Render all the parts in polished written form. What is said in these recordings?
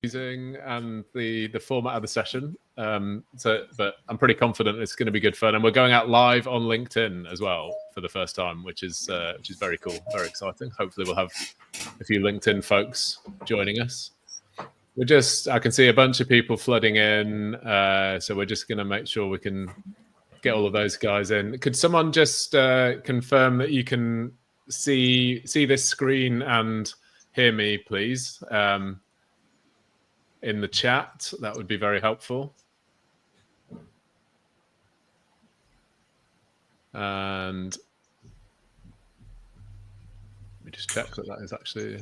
using and the format of the session. But I'm pretty confident it's going to be good fun, and we're going out live on LinkedIn as well for the first time, which is very cool, very exciting. Hopefully, we'll have a few LinkedIn folks joining us. I can see a bunch of people flooding in, so we're just going to make sure we can get all of those guys in. Could someone just confirm that you can see this screen and hear me, please? In the chat, that would be very helpful. And let me just check that is actually.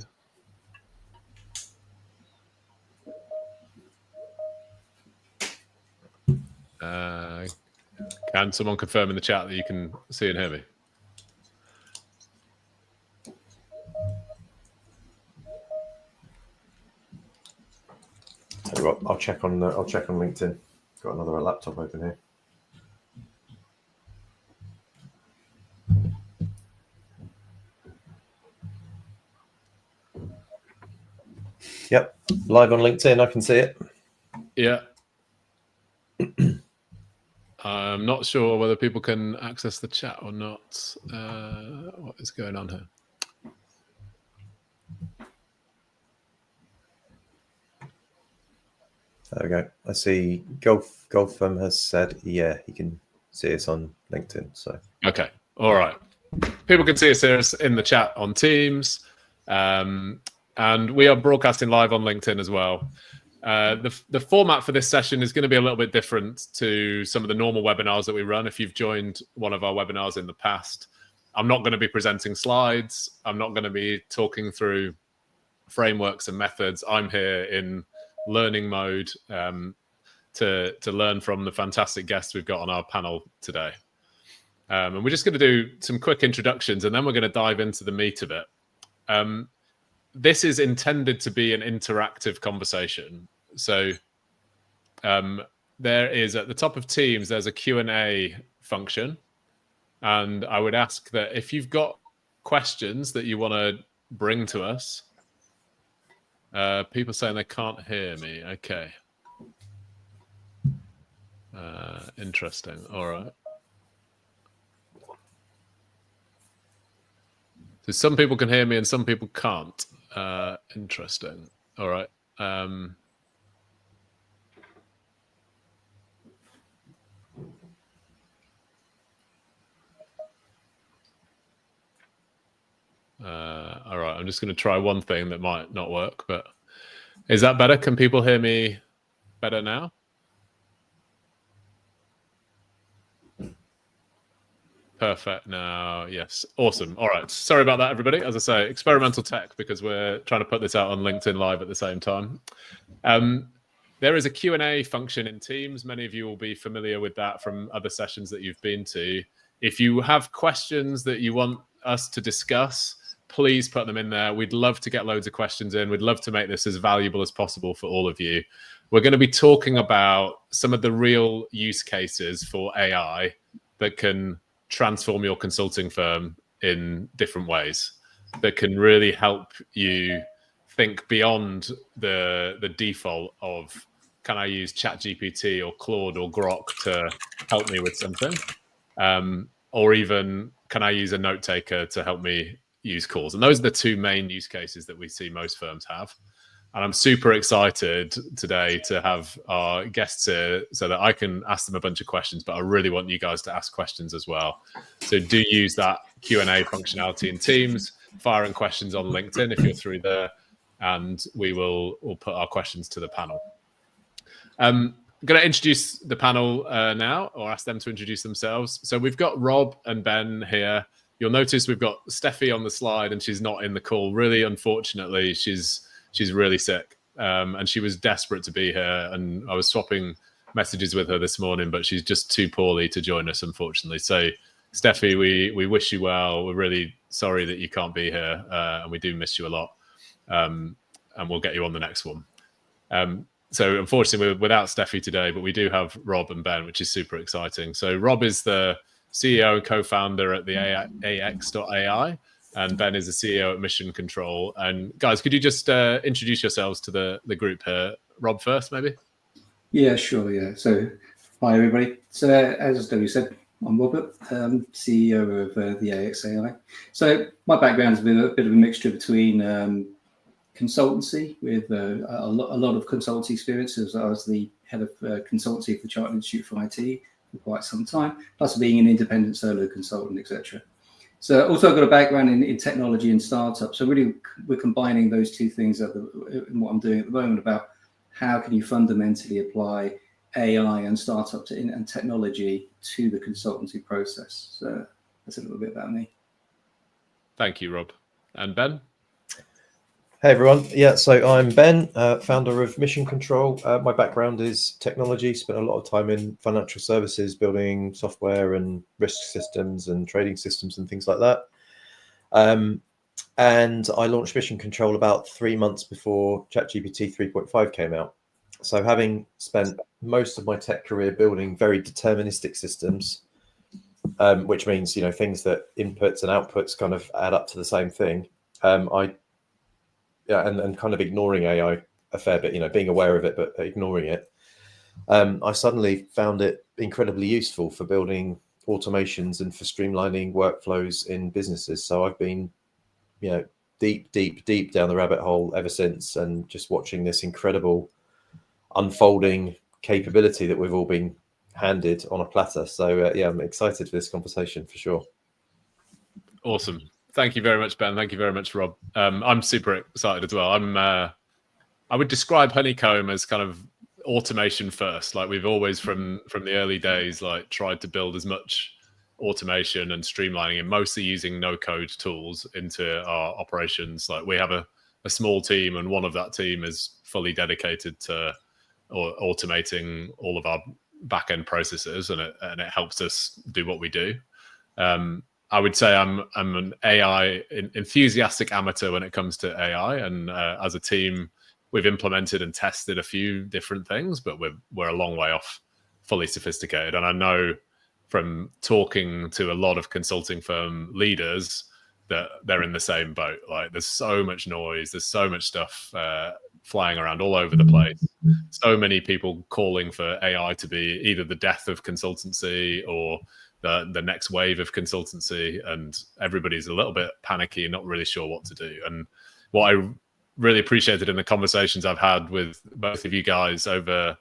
Can someone confirm in the chat that you can see and hear me? I'll check on LinkedIn. Got another laptop open here. Yep, live on LinkedIn. I can see it. Yeah. I'm not sure whether people can access the chat or not. What is going on here? There we go. I see Golfum has said, yeah, he can see us on LinkedIn. So okay, all right. People can see us here in the chat on Teams, and we are broadcasting live on LinkedIn as well. The format for this session is going to be a little bit different to some of the normal webinars that we run. If you've joined one of our webinars in the past, I'm not going to be presenting slides. I'm not going to be talking through frameworks and methods. I'm here in learning mode to learn from the fantastic guests we've got on our panel today. And we're just going to do some quick introductions, and then we're going to dive into the meat of it. This is intended to be an interactive conversation. So there is, at the top of Teams, there's a Q&A function. And I would ask that if you've got questions that you want to bring to us, people saying they can't hear me. Okay. Interesting. All right. So some people can hear me and some people can't. Interesting. All right. All right. I'm just going to try one thing that might not work, but is that better? Can people hear me better now? Perfect now. Yes. Awesome. All right. Sorry about that, everybody. As I say, experimental tech, because we're trying to put this out on LinkedIn Live at the same time. There is a Q&A function in Teams. Many of you will be familiar with that from other sessions that you've been to. If you have questions that you want us to discuss, please put them in there. We'd love to get loads of questions in. We'd love to make this as valuable as possible for all of you. We're going to be talking about some of the real use cases for AI that can transform your consulting firm in different ways, that can really help you think beyond the default of, can I use ChatGPT or Claude or Grok to help me with something? Or even, can I use a note taker to help me use calls? And those are the two main use cases that we see most firms have. And I'm super excited today to have our guests here so that I can ask them a bunch of questions, but I really want you guys to ask questions as well. So do use that Q&A functionality in Teams, firing questions on LinkedIn if you're through there, and we'll put our questions to the panel. I'm going to introduce the panel now, or ask them to introduce themselves. So we've got Rob and Ben here. You'll notice we've got Steffi on the slide, and she's not in the call. Really, unfortunately, she's really sick, and she was desperate to be here. And I was swapping messages with her this morning, but she's just too poorly to join us, unfortunately. So, Steffi, we wish you well. We're really sorry that you can't be here, and we do miss you a lot. And we'll get you on the next one. So unfortunately, we're without Steffi today, but we do have Rob and Ben, which is super exciting. So Rob is the CEO and co-founder at the AX.ai. and Ben is the CEO at Mission Control. And guys, could you just introduce yourselves to the group here? Rob first, maybe? Yeah, sure, yeah. So, hi, everybody. So, as Debbie said, I'm Robert, CEO of the OpsAI. So, my background has been a bit of a mixture between consultancy with a lot of consultancy experience, as I was the head of consultancy for the Chartered Institute for IT for quite some time, plus being an independent solo consultant, etc. So also I've got a background in technology and startups. So really we're combining those two things in what I'm doing at the moment about how can you fundamentally apply AI and startup and technology to the consultancy process. So that's a little bit about me. Thank you, Rob. And Ben? Hey everyone, yeah, so I'm Ben, founder of Mission Control. My background is technology, spent a lot of time in financial services, building software and risk systems and trading systems and things like that. And I launched Mission Control about 3 months before ChatGPT 3.5 came out. So having spent most of my tech career building very deterministic systems, which means, you know, things that inputs and outputs kind of add up to the same thing, and kind of ignoring AI a fair bit, you know, being aware of it, but ignoring it. I suddenly found it incredibly useful for building automations and for streamlining workflows in businesses. So I've been, you know, deep down the rabbit hole ever since, and just watching this incredible unfolding capability that we've all been handed on a platter. So yeah, I'm excited for this conversation for sure. Awesome. Thank you very much, Ben. Thank you very much, Rob. I'm super excited as well. I would describe Honeycomb as kind of automation first. Like we've always, from the early days, like tried to build as much automation and streamlining, and mostly using no-code tools into our operations. Like we have a small team, and one of that team is fully dedicated to automating all of our back-end processes, and it helps us do what we do. I would say I'm an AI enthusiastic amateur when it comes to AI, and as a team, we've implemented and tested a few different things, but we're a long way off fully sophisticated. And I know from talking to a lot of consulting firm leaders that they're in the same boat. Like there's so much noise, there's so much stuff flying around all over the place. So many people calling for AI to be either the death of consultancy or the next wave of consultancy, and everybody's a little bit panicky and not really sure what to do. And what I really appreciated in the conversations I've had with both of you guys over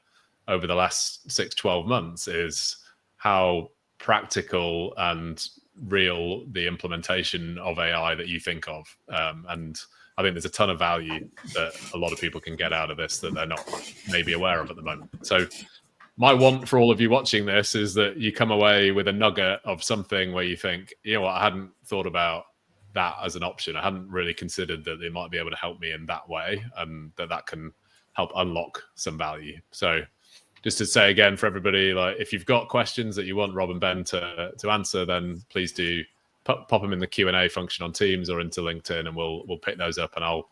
the last 6-12 months is how practical and real the implementation of AI that you think of. And I think there's a ton of value that a lot of people can get out of this that they're not maybe aware of at the moment. So my want for all of you watching this is that you come away with a nugget of something where you think, you know what, I hadn't thought about that as an option. I hadn't really considered that they might be able to help me in that way, and that can help unlock some value. So just to say again for everybody, like if you've got questions that you want Rob and Ben to answer, then please do pop them in the Q&A function on Teams or into LinkedIn, and we'll pick those up and I'll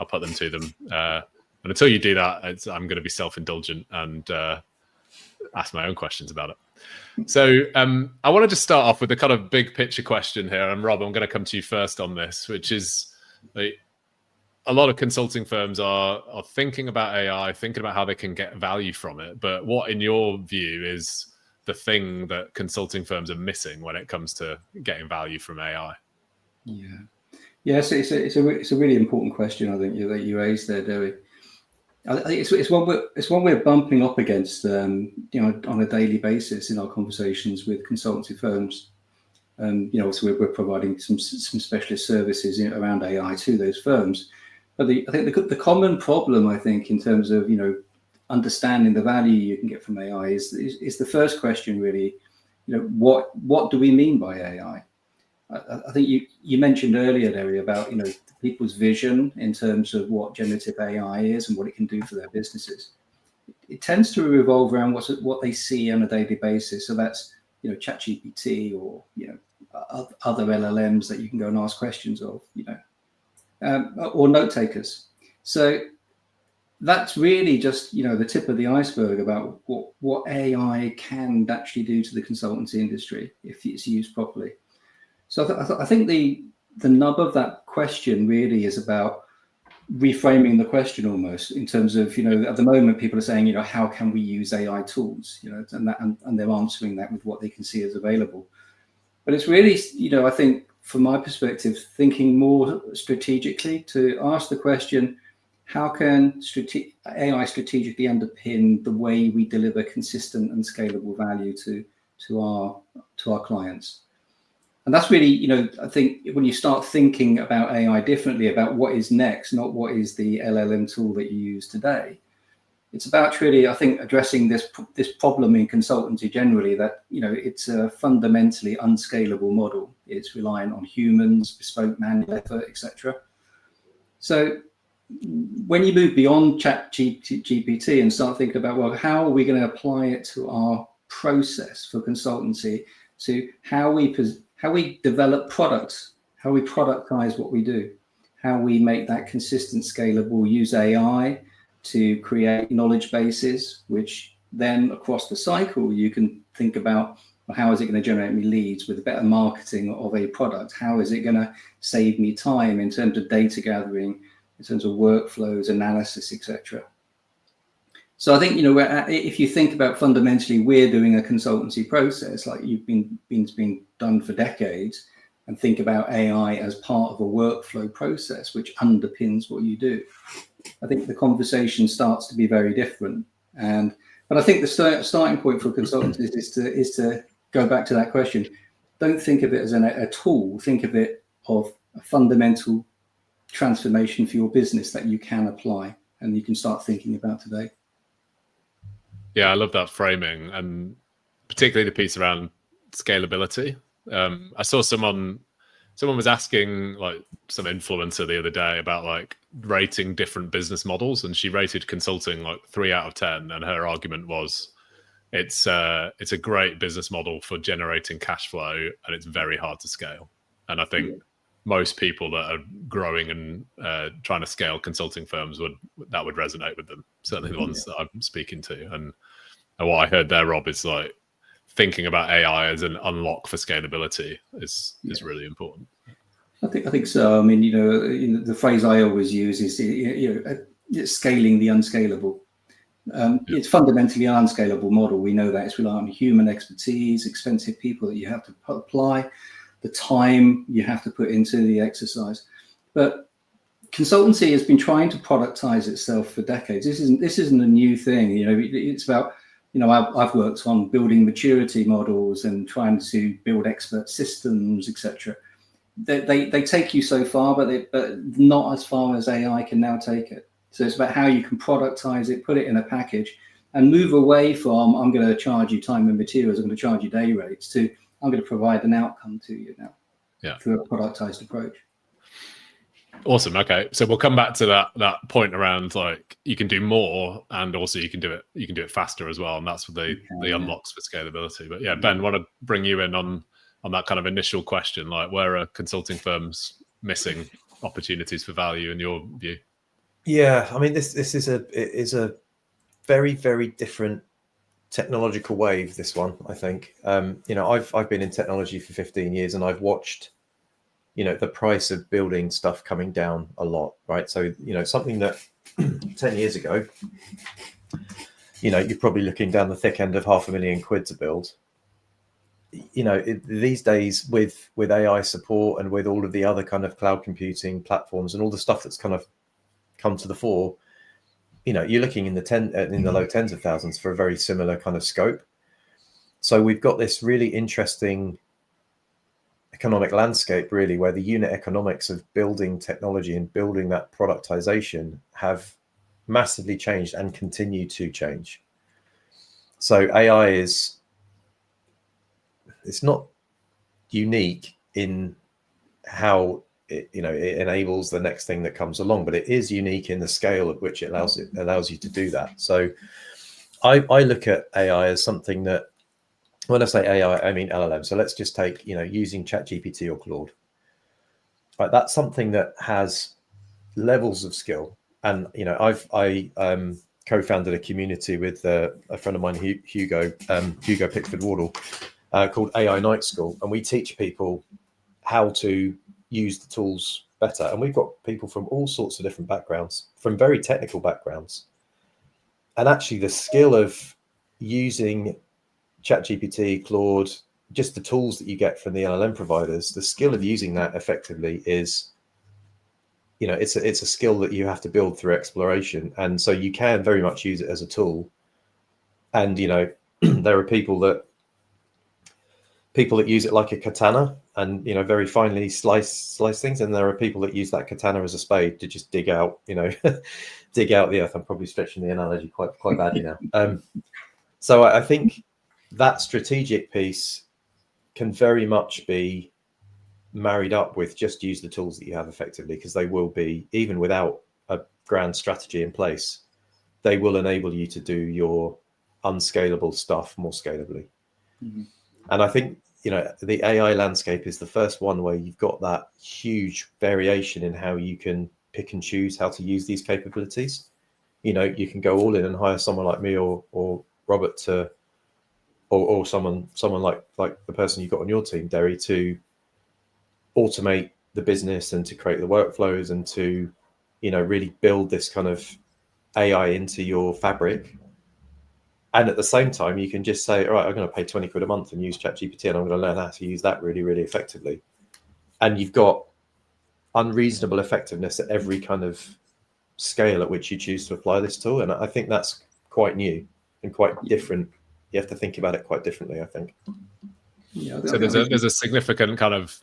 put them to them. And until you do that, I'm going to be self-indulgent and ask my own questions about it. So I wanted to start off with a kind of big picture question here. And Rob, I'm going to come to you first on this, which is like, a lot of consulting firms are thinking about AI, thinking about how they can get value from it. But what, in your view, is the thing that consulting firms are missing when it comes to getting value from AI? Yes, it's a really important question, I think, that you raised there, Derry. I think it's one we're bumping up against, you know, on a daily basis in our conversations with consultancy firms. You know, so we're providing some specialist services around AI to those firms. But I think the common problem, I think, in terms of, you know, understanding the value you can get from AI is the first question really, you know, what do we mean by AI? I think you mentioned earlier, Larry, about, you know, people's vision in terms of what generative AI is and what it can do for their businesses. It tends to revolve around what they see on a daily basis. So that's, you know, ChatGPT or, you know, other LLMs that you can go and ask questions of, you know, or note takers. So that's really just, you know, the tip of the iceberg about what AI can actually do to the consultancy industry if it's used properly. So I think the the nub of that question really is about reframing the question almost in terms of, at the moment people are saying, how can we use AI tools, and they're answering that with what they can see as available. But it's really, I think from my perspective, thinking more strategically to ask the question, how can AI strategically underpin the way we deliver consistent and scalable value to our clients? And that's really, I think when you start thinking about AI differently, about what is next, not what is the LLM tool that you use today, it's about really, I think, addressing this problem in consultancy generally, that, it's a fundamentally unscalable model. It's reliant on humans, bespoke manual effort, etc. So when you move beyond ChatGPT and start thinking about, well, how are we going to apply it to our process for consultancy, to how we develop products, how we productize what we do, how we make that consistent, scalable, use AI to create knowledge bases, which then across the cycle, you can think about, well, how is it going to generate me leads with better marketing of a product? How is it going to save me time in terms of data gathering, in terms of workflows, analysis, etc. So I think, if you think about fundamentally, we're doing a consultancy process like you've been done for decades, and think about AI as part of a workflow process which underpins what you do, I think the conversation starts to be very different. But I think the starting point for consultants is to go back to that question. Don't think of it as a tool. Think of it of a fundamental transformation for your business that you can apply and you can start thinking about today. Yeah, I love that framing, and particularly the piece around scalability. I saw someone was asking, like, some influencer the other day about like rating different business models, and she rated consulting like 3 out of 10, and her argument was it's a great business model for generating cash flow, and it's very hard to scale. And I think most people that are growing and trying to scale consulting firms would resonate with them. Certainly the ones that I'm speaking to. And what I heard there, Rob, is like thinking about AI as an unlock for scalability is really important. I think so. I mean, the phrase I always use is it's scaling the unscalable. It's fundamentally an unscalable model. We know that it's reliant on human expertise, expensive people that you have to apply, the time you have to put into the exercise. But consultancy has been trying to productize itself for decades. This isn't a new thing. It's about, I've worked on building maturity models and trying to build expert systems, etc. They take you so far, but not as far as AI can now take it. So it's about how you can productize it, put it in a package, and move away from, I'm going to charge you time and materials, I'm going to charge you day rates, to I'm going to provide an outcome to you now through a productized approach. Awesome. Okay, so we'll come back to that point around, like, you can do more, and also you can do it faster as well, and that's what the unlocks for scalability. But yeah, Ben, want to bring you in on that kind of initial question, like, where are consulting firms missing opportunities for value in your view? Yeah, I mean, this is a very, very different technological wave, this one, I think. I've been in technology for 15 years, and I've watched the price of building stuff coming down a lot, right? So something that 10 years ago you're probably looking down the thick end of £500,000 to build. These days with AI support and with all of the other kind of cloud computing platforms and all the stuff that's kind of come to the fore, you're looking in the low tens of thousands for a very similar kind of scope. So we've got this really interesting economic landscape, really, where the unit economics of building technology and building that productization have massively changed and continue to change. So AI it's not unique in how it enables the next thing that comes along, but it is unique in the scale at which it allows you to do that. So I look at AI as something that, when I say AI, I mean LLM. So let's just take, using ChatGPT or Claude. Right, that's something that has levels of skill. And, I co-founded a community with a friend of mine, Hugo Pickford Wardle, called AI Night School. And we teach people how to use the tools better. And we've got people from all sorts of different backgrounds, from very technical backgrounds. And actually the skill of using ChatGPT, Claude, just the tools that you get from the LLM providers, the skill of using that effectively is, you know, it's a skill that you have to build through exploration. And so you can very much use it as a tool. And, you know, there are people that use it like a katana and, you know, very finely slice things. And there are people that use that katana as a spade to just dig out, you know, dig out the earth. I'm probably stretching the analogy quite badly now. So I think that strategic piece can very much be married up with just use the tools that you have effectively, because they will be, even without a grand strategy in place, they will enable you to do your unscalable stuff more scalably. Mm-hmm. And I think, you know, the AI landscape is the first one where you've got that huge variation in how you can pick and choose how to use these capabilities. You know, you can go all in and hire someone like me or Robert to, or someone like the person you've got on your team, Derry, to automate the business and to create the workflows and to, you know, really build this kind of AI into your fabric. And at the same time, you can just say, all right, I'm going to pay 20 quid a month and use ChatGPT, and I'm going to learn how to use that really, really effectively. And you've got unreasonable effectiveness at every kind of scale at which you choose to apply this tool. And I think that's quite new and quite different. You have to think about it quite differently, I think. Yeah, so there's a significant kind of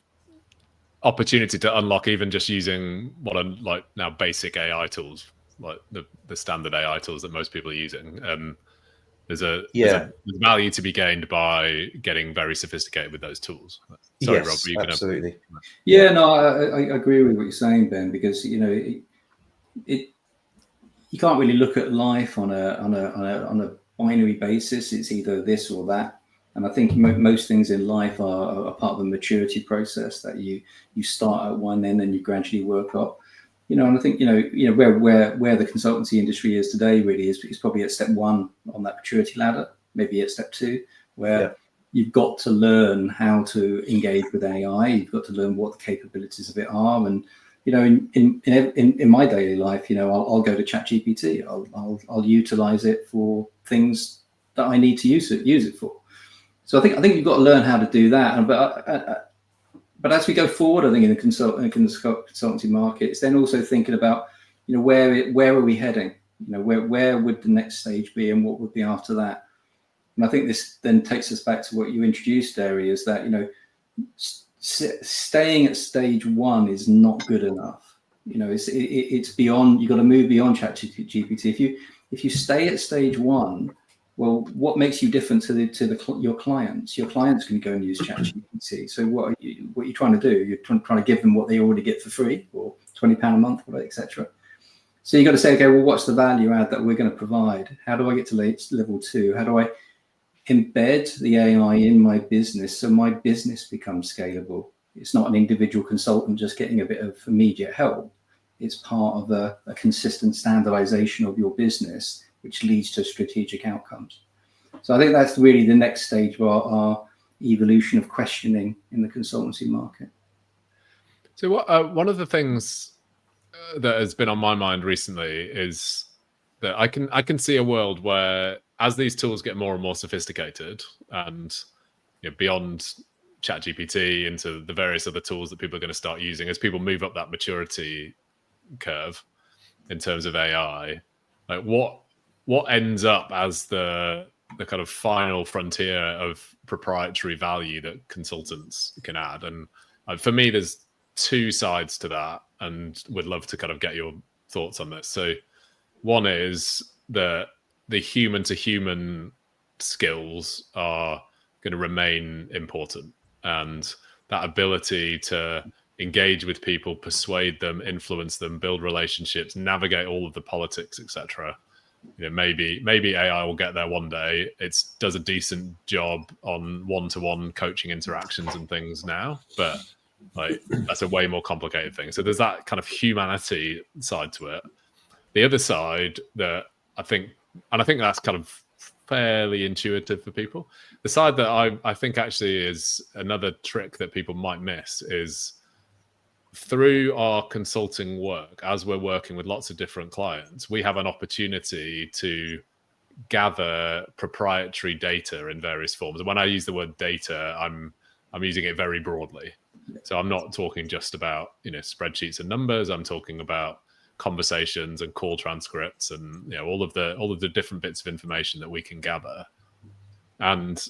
opportunity to unlock even just using what are like now basic AI tools, like the standard AI tools that most people are using. There's a value to be gained by getting very sophisticated with those tools. Sorry, yes, Rob, were you absolutely. Yeah, no, I agree with what you're saying, Ben, because, you know, you can't really look at life on a binary basis. It's either this or that. And I think most things in life are part of the maturity process, that you start at one end and you gradually work up. You know, and I think, you know where the consultancy industry is today really is probably at step one on that maturity ladder, maybe at step two, where you've got to learn how to engage with AI. You've got to learn what the capabilities of it are. And, you know, in my daily life, you know, I'll go to ChatGPT. I'll utilize it for things that I need to use it for. So I think you've got to learn how to do that. But as we go forward, I think in the consultancy market, it's then also thinking about, you know, where are we heading? You know, where would the next stage be, and what would be after that? And I think this then takes us back to what you introduced, Derry, is that, you know, staying at stage one is not good enough. You know, it's beyond. You've got to move beyond ChatGPT. If you stay at stage one, well, what makes you different to your clients? Your clients can go and use ChatGPT. So what you're trying to do? You're trying to give them what they already get for free, or £20 a month, etc. So you got to say, okay, well, what's the value add that we're going to provide? How do I get to level 2? How do I embed the AI in my business so my business becomes scalable? It's not an individual consultant just getting a bit of immediate help. It's part of a consistent standardization of your business, which leads to strategic outcomes. So I think that's really the next stage of our evolution of questioning in the consultancy market. So one of the things that has been on my mind recently is that I can see a world where, as these tools get more and more sophisticated, and, you know, beyond ChatGPT into the various other tools that people are going to start using, as people move up that maturity curve in terms of AI, like what ends up as the kind of final frontier of proprietary value that consultants can add? And for me, there's two sides to that, and would love to kind of get your thoughts on this. So one is that the human to human skills are going to remain important, and that ability to engage with people, persuade them, influence them, build relationships, navigate all of the politics, etc. You know, maybe AI will get there one day. It does a decent job on one-to-one coaching interactions and things now, but like that's a way more complicated thing. So there's that kind of humanity side to it. The other side that I think that's kind of fairly intuitive for people. The side that I think actually is another trick that people might miss is through our consulting work, as we're working with lots of different clients, we have an opportunity to gather proprietary data in various forms. And when I use the word data, I'm using it very broadly. So I'm not talking just about, spreadsheets and numbers. I'm talking about conversations and call transcripts and all of the different bits of information that we can gather. And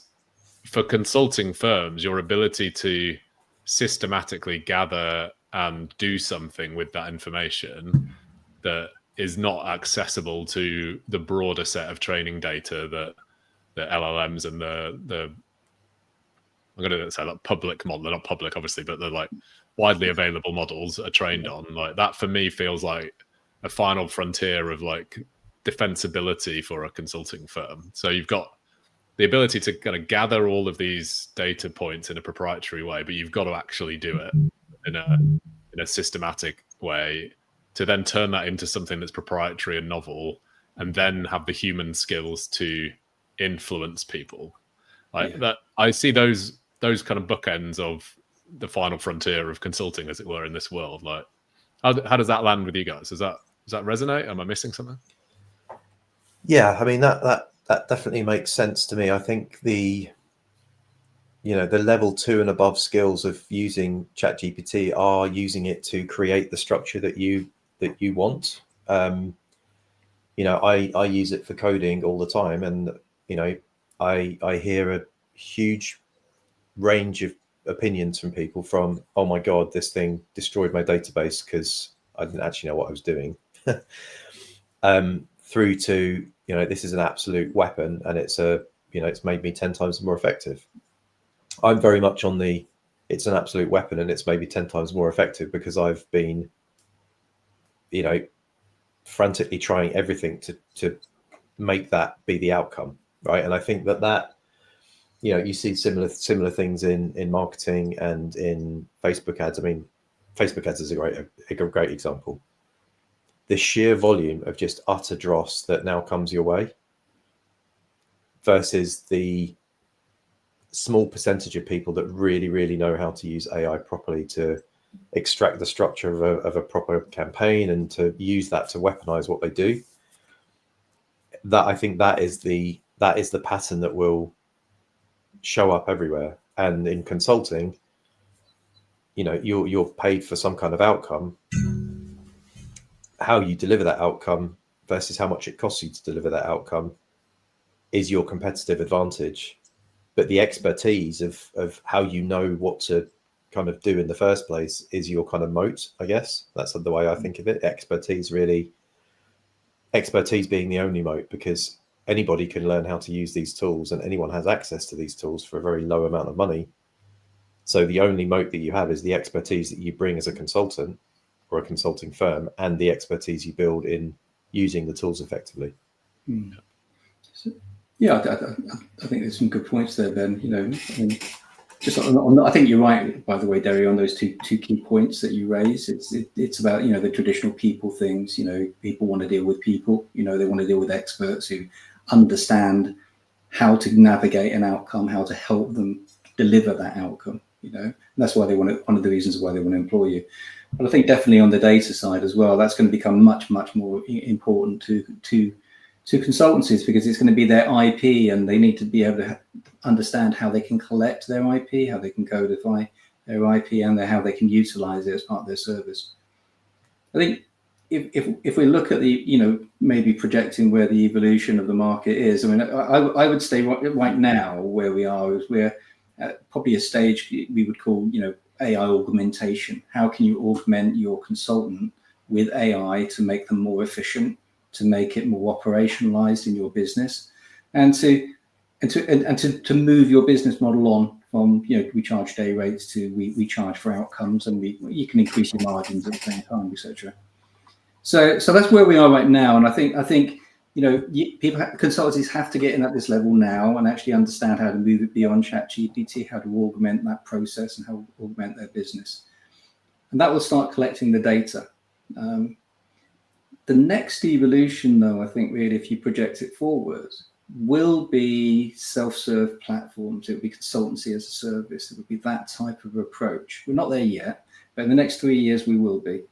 for consulting firms, your ability to systematically gather and do something with that information that is not accessible to the broader set of training data that the LLMs and the I'm going to say like public model, they're not public obviously, but they're like widely available models are trained on. Like that for me feels like a final frontier of like defensibility for a consulting firm. So you've got the ability to kind of gather all of these data points in a proprietary way, but you've got to actually do it in a systematic way to then turn that into something that's proprietary and novel, and then have the human skills to influence people. Like that, I see those kind of bookends of the final frontier of consulting, as it were, in this world. Like, how does that land with you guys? Does that resonate? Am I missing something? Yeah, I mean that definitely makes sense to me. I think the level 2 and above skills of using ChatGPT are using it to create the structure that you want. I use it for coding all the time, and I hear a huge range of opinions from people, from, oh my God, this thing destroyed my database because I didn't actually know what I was doing, through to, this is an absolute weapon and it's made me 10 times more effective. I'm very much on it's an absolute weapon and it's maybe 10 times more effective because I've been, frantically trying everything to make that be the outcome, right? And I think that you see similar things in marketing and in Facebook ads. I mean, Facebook ads is a great example. The sheer volume of just utter dross that now comes your way versus the small percentage of people that really, really know how to use AI properly to extract the structure of a proper campaign and to use that to weaponize what they do. That, I think, that is the pattern that will show up everywhere. And in consulting, you're paid for some kind of outcome. How you deliver that outcome versus how much it costs you to deliver that outcome is your competitive advantage. But the expertise of how what to kind of do in the first place is your kind of moat, I guess. That's the way I think of it. Expertise being the only moat, because anybody can learn how to use these tools and anyone has access to these tools for a very low amount of money. So the only moat that you have is the expertise that you bring as a consultant or a consulting firm, and the expertise you build in using the tools effectively. Yeah, I think there's some good points there, Ben. I think you're right, by the way, Derry, on those two key points that you raised. It's about, the traditional people things. People want to deal with people. They want to deal with experts who understand how to navigate an outcome, how to help them deliver that outcome. And that's why one of the reasons why they want to employ you. But I think definitely on the data side as well, that's going to become much, much more important to consultancies, because it's going to be their IP, and they need to be able to understand how they can collect their IP, how they can codify their IP, and how they can utilize it as part of their service. I think if we look at the, maybe projecting where the evolution of the market is, I mean, I would say right now where we are is we're at probably a stage we would call, AI augmentation. How can you augment your consultant with AI to make them more efficient, to make it more operationalized in your business, and to move your business model on from, we charge day rates to we charge for outcomes, and you can increase your margins at the same time, etc. So that's where we are right now, and I think consultancies have to get in at this level now and actually understand how to move it beyond ChatGPT, how to augment that process and how to augment their business, and that will start collecting the data. The next evolution, though, I think really, if you project it forward, will be self-serve platforms. It will be consultancy as a service. It will be that type of approach. We're not there yet, but in the next 3 years we will be.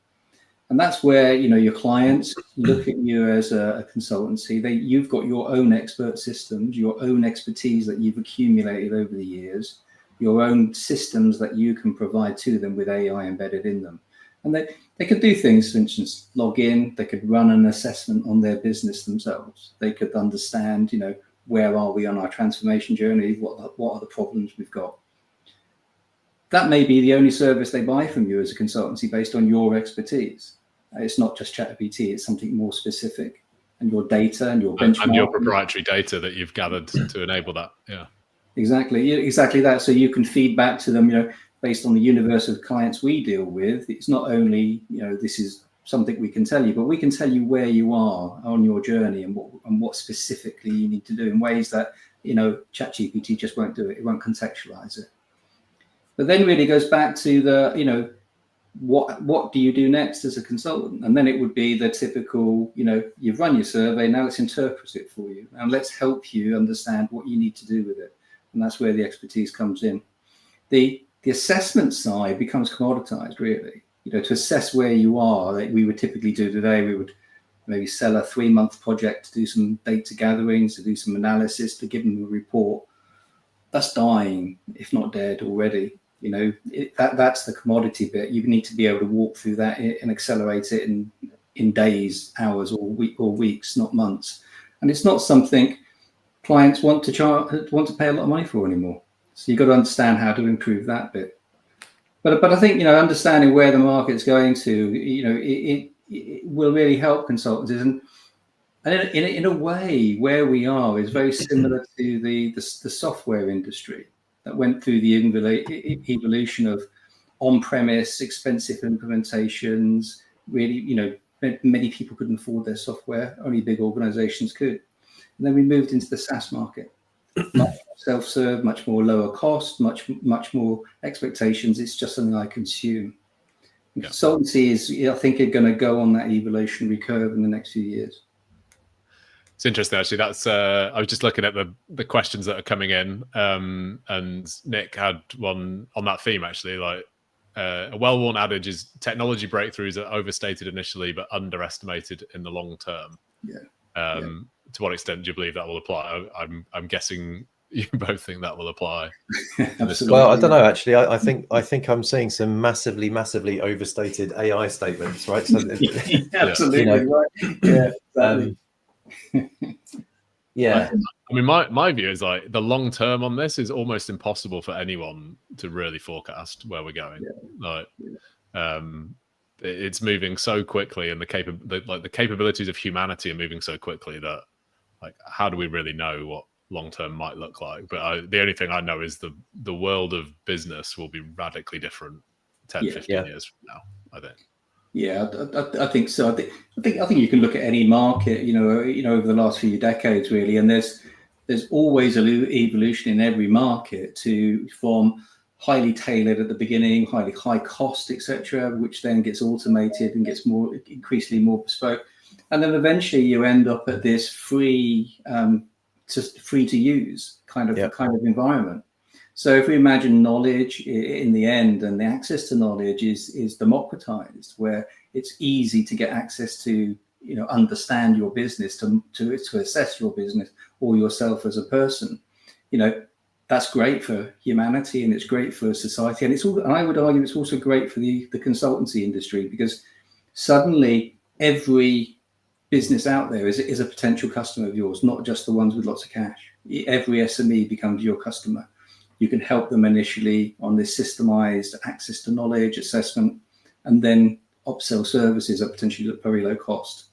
And that's where, you know, your clients look at you as a consultancy. You've got your own expert systems, your own expertise that you've accumulated over the years, your own systems that you can provide to them with AI embedded in them. And they could do things, for instance, log in, they could run an assessment on their business themselves. They could understand, you know, where are we on our transformation journey? What are the problems we've got? That may be the only service they buy from you as a consultancy based on your expertise. It's not just ChatGPT, it's something more specific, and your data and your benchmark. And your proprietary data that you've gathered to enable that. Yeah. Exactly that. So you can feed back to them, you know, based on the universe of clients we deal with. It's not only, you know, this is something we can tell you, but we can tell you where you are on your journey and what specifically you need to do in ways that, you know, ChatGPT just won't do it. It won't contextualize it. But then really goes back to the, you know, what do you do next as a consultant? And then it would be the typical, you know, you've run your survey, now let's interpret it for you and let's help you understand what you need to do with it. And that's where the expertise comes in. The assessment side becomes commoditized, really. You know, to assess where you are, like we would typically do today, we would maybe sell a 3-month project to do some data gatherings, to do some analysis, to give them a report. That's dying, if not dead already. You know, that's the commodity bit. You need to be able to walk through that and accelerate it in days, hours, or weeks, not months. And it's not something clients want to pay a lot of money for anymore. So you've got to understand how to improve that bit. But I think, you know, understanding where the market's going to, you know, it will really help consultants. And in a way, where we are is very similar to the software industry that went through the evolution of on-premise, expensive implementations. Really, you know, many people couldn't afford their software. Only big organizations could. And then we moved into the SaaS market. Much self-serve, much more lower cost, much more expectations. It's just something I consume. Yeah. Consultancy is, I think, are going to go on that evolutionary curve in the next few years. It's interesting, actually. That's I was just looking at the questions that are coming in, and Nick had one on that theme, actually. Like a well-worn adage is technology breakthroughs are overstated initially but underestimated in the long term. Yeah. To what extent do you believe that will apply? I'm guessing you both think that will apply. Well, I don't know. Actually, I think I'm seeing some massively overstated AI statements, right? So absolutely, you know, right. Yeah. Exactly. Yeah. I mean, my view is like the long term on this is almost impossible for anyone to really forecast where we're going. Yeah. Like, it's moving so quickly, and the capabilities of humanity are moving so quickly that, like, how do we really know what long term might look like? But the only thing I know is the world of business will be radically different 10, 15 years from now, I think. Yeah, I think so. I think you can look at any market, you know, over the last few decades, really, and there's always an evolution in every market from highly tailored at the beginning, highly high cost, etc., which then gets automated and gets increasingly more bespoke, and then eventually you end up at this free to use kind of environment. So if we imagine knowledge in the end, and the access to knowledge is democratized, where it's easy to get access to, you know, understand your business, to assess your business or yourself as a person, you know, that's great for humanity and it's great for society. And I would argue it's also great for the consultancy industry, because suddenly every business out there is a potential customer of yours, not just the ones with lots of cash. Every SME becomes your customer. You can help them initially on this systemized access to knowledge assessment, and then upsell services at potentially very low cost.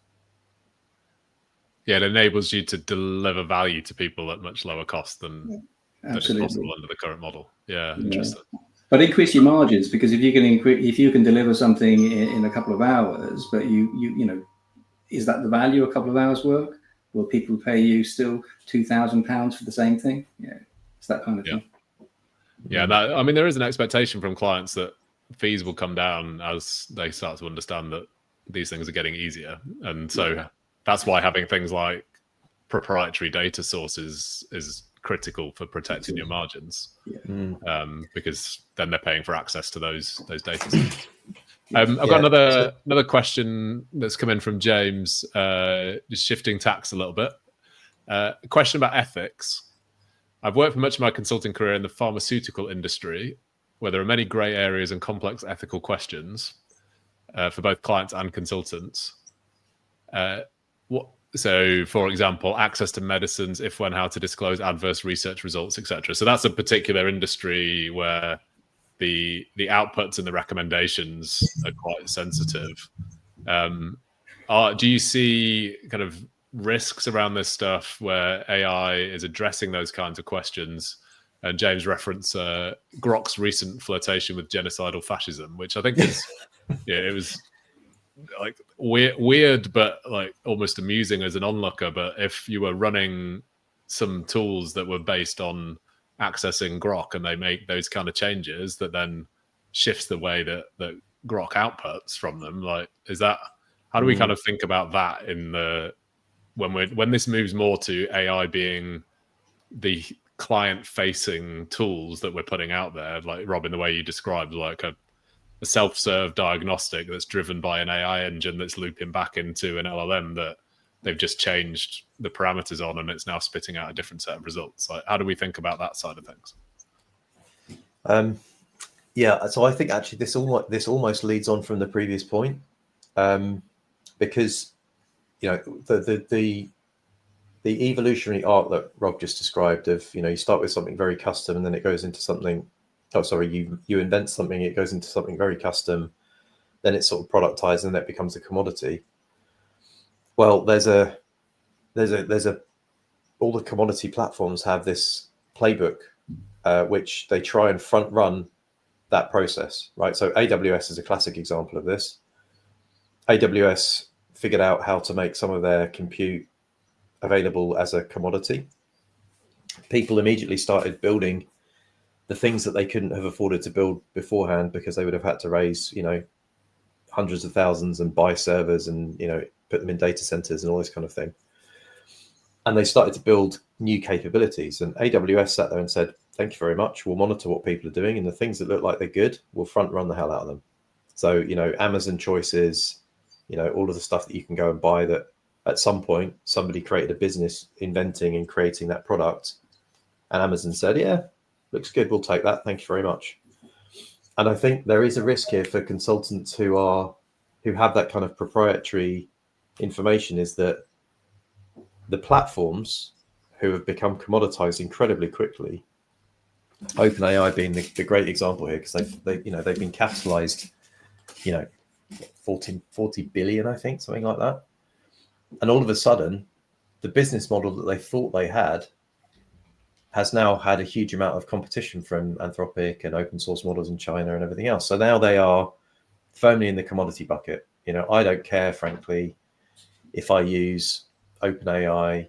Yeah, it enables you to deliver value to people at much lower cost than is possible under the current model. Yeah, interesting. But increase your margins, because if you can deliver something in a couple of hours, but you know, is that the value a couple of hours work? Will people pay you still £2,000 for the same thing? Yeah, it's that kind of thing. Yeah, I mean, there is an expectation from clients that fees will come down as they start to understand that these things are getting easier. And so that's why having things like proprietary data sources is critical for protecting your margins. Because then they're paying for access to those data sets. I've got another question that's come in from James, just shifting tacks a little bit. A question about ethics. I've worked for much of my consulting career in the pharmaceutical industry, where there are many grey areas and complex ethical questions for both clients and consultants. So, for example, access to medicines, if, when, how to disclose adverse research results, etc. So that's a particular industry where the outputs and the recommendations are quite sensitive. Do you see kind of risks around this stuff where AI is addressing those kinds of questions? And James referenced Grok's recent flirtation with genocidal fascism, which I think is, it was like weird, but like almost amusing as an onlooker. But if you were running some tools that were based on accessing Grok and they make those kind of changes that then shifts the way that Grok outputs from them, like, is that, how do we kind of think about that in the, when this moves more to AI being the client-facing tools that we're putting out there, like Robin, the way you described, like a self-serve diagnostic that's driven by an AI engine that's looping back into an LLM that they've just changed the parameters on, and it's now spitting out a different set of results. Like, how do we think about that side of things? Yeah, so I think actually this almost leads on from the previous point, because the evolutionary arc that Rob just described of, you start with something very custom and then it goes into something. Oh, sorry, you invent something, it goes into something very custom, then it's sort of productized and that becomes a commodity. Well, there's a all the commodity platforms have this playbook, which they try and front run that process, right? So AWS is a classic example of this. AWS figured out how to make some of their compute available as a commodity. People immediately started building the things that they couldn't have afforded to build beforehand because they would have had to raise, hundreds of thousands and buy servers and, put them in data centers and all this kind of thing. And they started to build new capabilities, and AWS sat there and said, thank you very much. We'll monitor what people are doing, and the things that look like they're good, we'll front run the hell out of them. So, Amazon choices, all of the stuff that you can go and buy that at some point somebody created a business inventing and creating that product. And Amazon said, yeah, looks good, we'll take that. Thank you very much. And I think there is a risk here for consultants who have that kind of proprietary information, is that the platforms who have become commoditized incredibly quickly, OpenAI being the great example here, because they've been capitalized, 40 billion, I think, something like that. And all of a sudden, the business model that they thought they had has now had a huge amount of competition from Anthropic and open source models in China and everything else. So now they are firmly in the commodity bucket. I don't care, frankly, if I use OpenAI,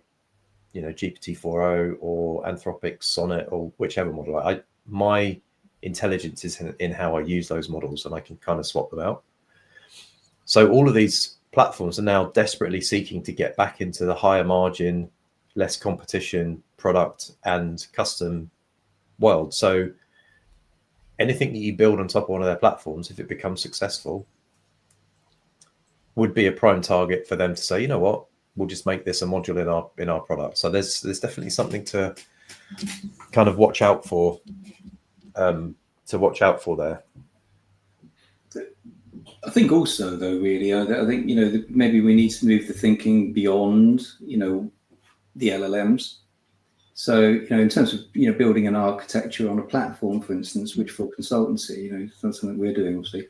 GPT-4o or Anthropic Sonnet or whichever model. My intelligence is in how I use those models, and I can kind of swap them out. So all of these platforms are now desperately seeking to get back into the higher margin, less competition product and custom world. So anything that you build on top of one of their platforms, if it becomes successful, would be a prime target for them to say, you know what, we'll just make this a module in our product. So there's definitely something to kind of watch out for, there. I think also, though, really, I think, maybe we need to move the thinking beyond, the LLMs. So, in terms of, building an architecture on a platform, for instance, which for consultancy, that's something we're doing, obviously,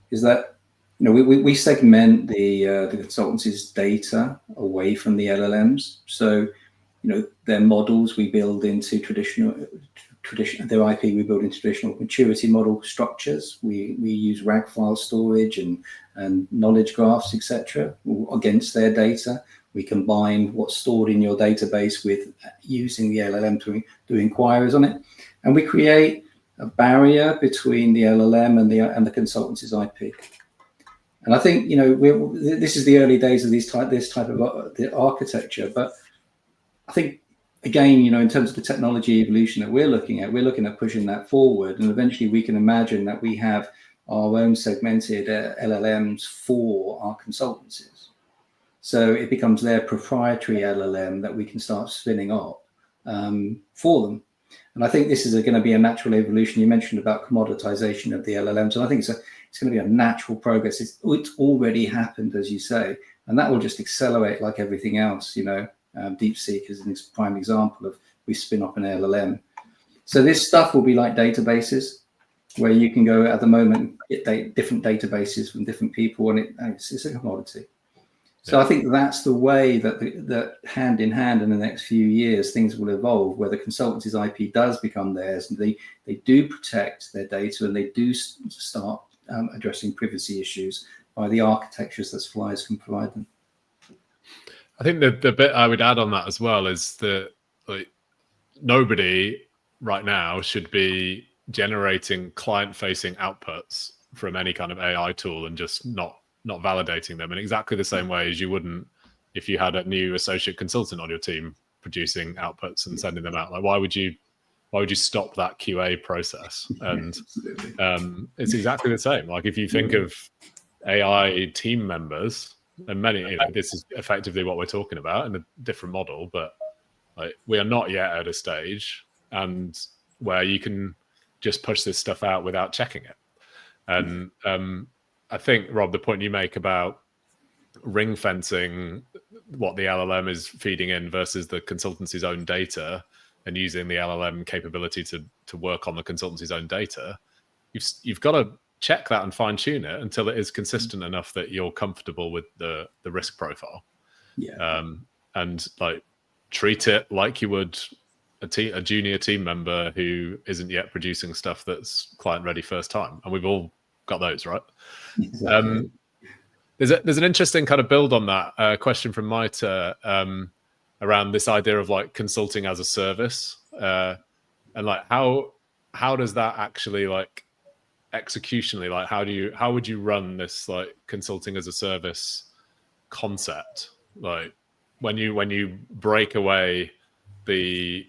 is that, we segment the consultancy's data away from the LLMs. So, their models we build into traditional, their IP we build into traditional maturity model structures. We use RAG file storage and knowledge graphs, etc. against their data. We combine what's stored in your database with using the LLM to do inquiries on it, and we create a barrier between the LLM and the consultancy's IP. And I think this is the early days of this type of the architecture, but I think again, in terms of the technology evolution that we're looking at pushing that forward, and eventually we can imagine that we have our own segmented LLMs for our consultancies. So it becomes their proprietary LLM that we can start spinning up for them. And I think this is going to be a natural evolution. You mentioned about commoditization of the LLMs, and I think it's going to be a natural progress. It's already happened, as you say, and that will just accelerate like everything else. DeepSeek is a prime example of we spin up an LLM. So this stuff will be like databases, where you can go at the moment get different databases from different people, and it's a commodity. So I think that's the way that hand in hand in the next few years things will evolve, where the consultancy's IP does become theirs, and they do protect their data, and they do start addressing privacy issues by the architectures that suppliers can provide them. I think the bit I would add on that as well is that nobody right now should be generating client-facing outputs from any kind of AI tool and just not validating them in exactly the same way as you wouldn't if you had a new associate consultant on your team producing outputs and sending them out. Like, why would you stop that QA process? And it's exactly the same. Like, if you think of AI team members, and many, this is effectively what we're talking about in a different model, but like, we are not yet at a stage and where you can just push this stuff out without checking it. And I think, Rob, the point you make about ring fencing what the LLM is feeding in versus the consultancy's own data, and using the LLM capability to work on the consultancy's own data, you've got to check that and fine tune it until it is consistent enough that you're comfortable with the risk profile. And like, treat it like you would a junior team member who isn't yet producing stuff that's client ready first time. And we've all got those, right? Exactly. There's an interesting kind of build on that question from Maita around this idea of like consulting as a service, and like how does that actually, like, executionally, like how would you run this like consulting as a service concept, like when you break away the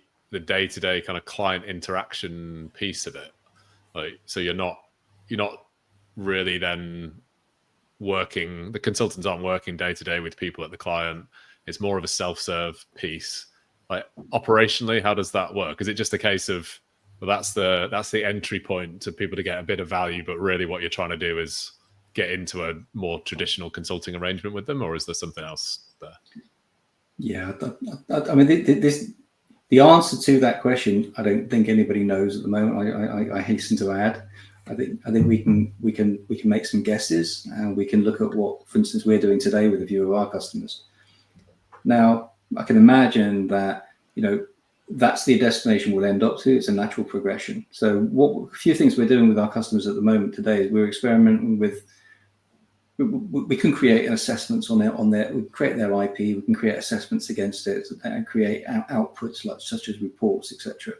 day-to-day kind of client interaction piece of it, like, so you're not really then working, the consultants aren't working day-to-day with people at the client, it's more of a self-serve piece. Like, operationally, how does that work? Is it just a case of, well, that's the entry point to people to get a bit of value, but really what you're trying to do is get into a more traditional consulting arrangement with them, or is there something else there? Yeah, I mean, the answer to that question, I don't think anybody knows at the moment. I hasten to add, I think we can make some guesses, and we can look at what, for instance, we're doing today with a view of our customers. Now, I can imagine that, that's the destination we'll end up to. It's a natural progression. So a few things we're doing with our customers at the moment today is we're experimenting with, we can create assessments on their, we create their IP, we can create assessments against it and create outputs such as reports, etc.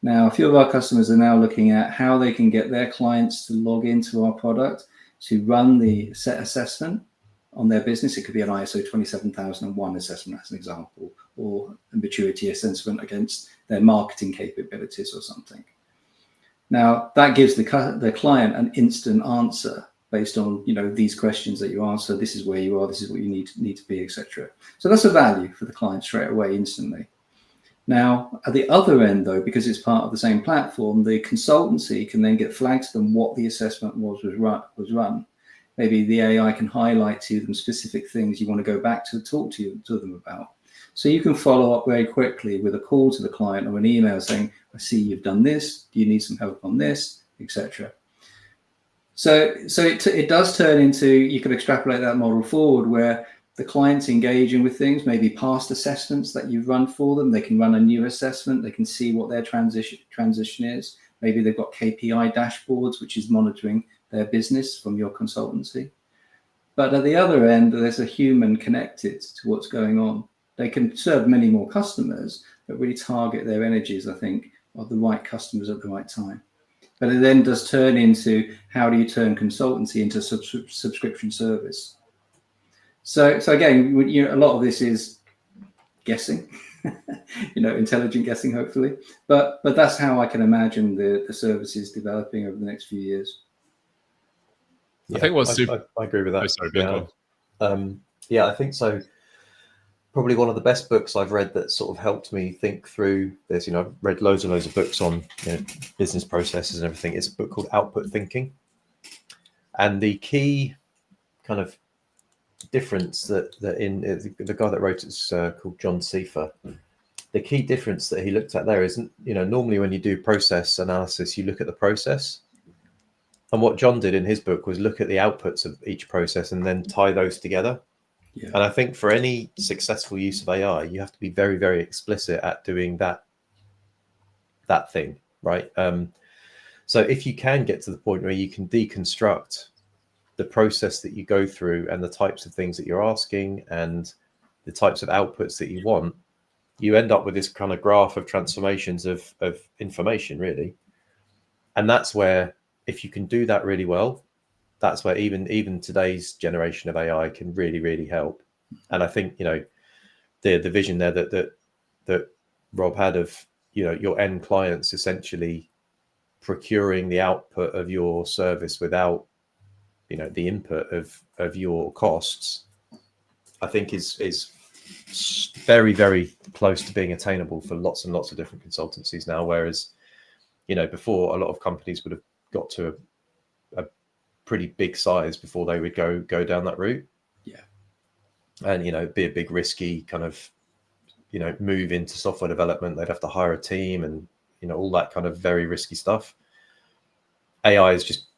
Now, a few of our customers are now looking at how they can get their clients to log into our product to run the set assessment on their business. It could be an ISO 27001 assessment, as an example, or a maturity assessment against their marketing capabilities or something. Now, that gives the client an instant answer based on these questions that you answer. This is where you are. This is what you need to be, etc. So that's a value for the client straight away, instantly. Now, at the other end, though, because it's part of the same platform, the consultancy can then get flagged to them what the assessment was run. Maybe the AI can highlight to them specific things you want to go back to talk to them about. So you can follow up very quickly with a call to the client or an email saying, I see you've done this. Do you need some help on this, etc. So it does turn into, you can extrapolate that model forward where the client's engaging with things, maybe past assessments that you've run for them. They can run a new assessment. They can see what their transition is. Maybe they've got KPI dashboards, which is monitoring their business from your consultancy. But at the other end, there's a human connected to what's going on. They can serve many more customers, but really target their energies, I think, of the right customers at the right time. But it then does turn into, how do you turn consultancy into subscription service? So again, a lot of this is guessing. intelligent guessing, hopefully. But that's how I can imagine the services developing over the next few years. Yeah, I think what's super. I agree with that. Oh, sorry, go on. Yeah, I think so. Probably one of the best books I've read that sort of helped me think through this. I've read loads and loads of books on business processes and everything. It's a book called Output Thinking. And the key kind of difference that in the guy that wrote it's called John Seifer. The key difference that he looked at there isn't, normally when you do process analysis, you look at the process. And what John did in his book was look at the outputs of each process and then tie those together. Yeah. And I think for any successful use of AI, you have to be very, very explicit at doing that thing, right? So if you can get to the point where you can deconstruct the process that you go through and the types of things that you're asking and the types of outputs that you want, you end up with this kind of graph of transformations of information, really. And that's where, if you can do that really well, that's where even today's generation of AI can really, really help. And I think, the vision there that Rob had of, your end clients essentially procuring the output of your service without, the input of your costs, I think is very, very close to being attainable for lots and lots of different consultancies now. Whereas, before, a lot of companies would have got to a pretty big size before they would go down that route. Yeah. And, be a big risky kind of, move into software development. They'd have to hire a team and, all that kind of very risky stuff. AI has just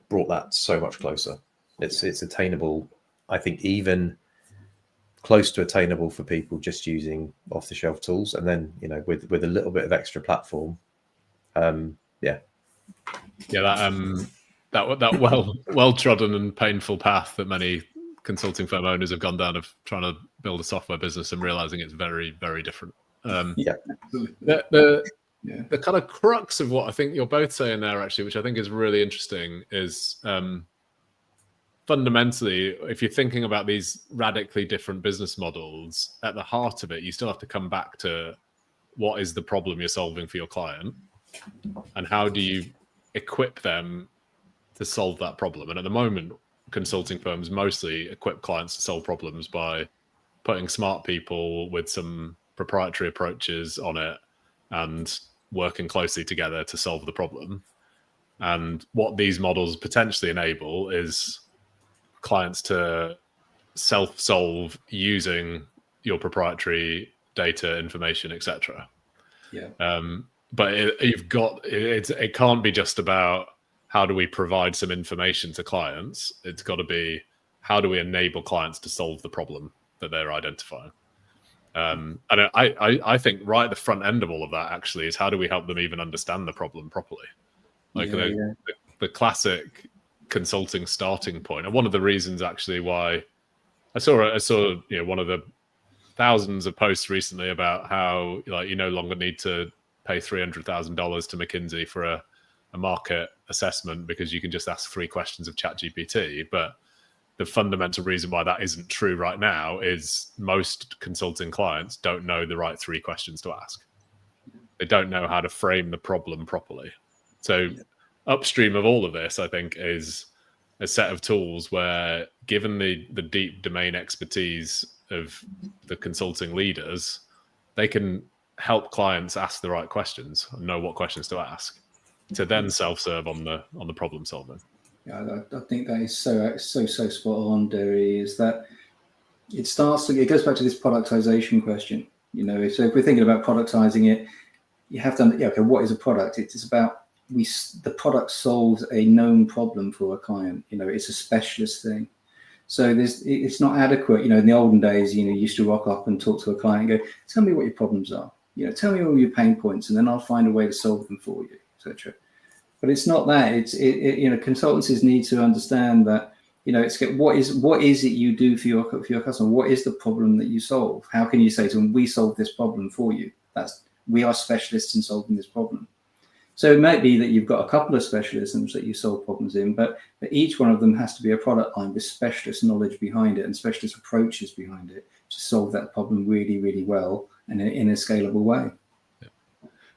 brought that so much closer. It's attainable, I think, even close to attainable for people just using off-the-shelf tools. And then, with a little bit of extra platform. That well-trodden and painful path that many consulting firm owners have gone down of trying to build a software business and realizing it's very, very different. The kind of crux of what I think you're both saying there, actually, which I think is really interesting, is fundamentally, if you're thinking about these radically different business models, at the heart of it, you still have to come back to what is the problem you're solving for your client and how do you equip them to solve that problem. And at the moment, consulting firms mostly equip clients to solve problems by putting smart people with some proprietary approaches on it and working closely together to solve the problem. And what these models potentially enable is clients to self-solve using your proprietary data, information, etc. Yeah. But it can't be just about how do we provide some information to clients. It's got to be how do we enable clients to solve the problem that they're identifying. And I think right at the front end of all of that actually is how do we help them even understand the problem properly? Like the classic consulting starting point. And one of the reasons actually why I saw one of the thousands of posts recently about how you no longer need to pay $300,000 to McKinsey for a market assessment because you can just ask 3 questions of ChatGPT. But the fundamental reason why that isn't true right now is most consulting clients don't know the right 3 questions to ask. They don't know how to frame the problem properly. So upstream of all of this, I think, is a set of tools where, given the deep domain expertise of the consulting leaders, they can help clients ask the right questions and know what questions to ask to then self-serve on the problem solving. Yeah, I think that is so spot on, Derry, is that it goes back to this productization question. So if we're thinking about productizing it, you have to, what is a product? It's about the product solves a known problem for a client. It's a specialist thing. So it's not adequate. In the olden days, you used to rock up and talk to a client and go, tell me what your problems are. Tell me all your pain points, and then I'll find a way to solve them for you, etc. But it's not that. Consultancies need to understand that. It's what is it you do for your customer? What is the problem that you solve? How can you say to them, we solve this problem for you? We are specialists in solving this problem. So it might be that you've got a couple of specialisms that you solve problems in, but each one of them has to be a product line with specialist knowledge behind it and specialist approaches behind it to solve that problem really, really well and in a scalable way.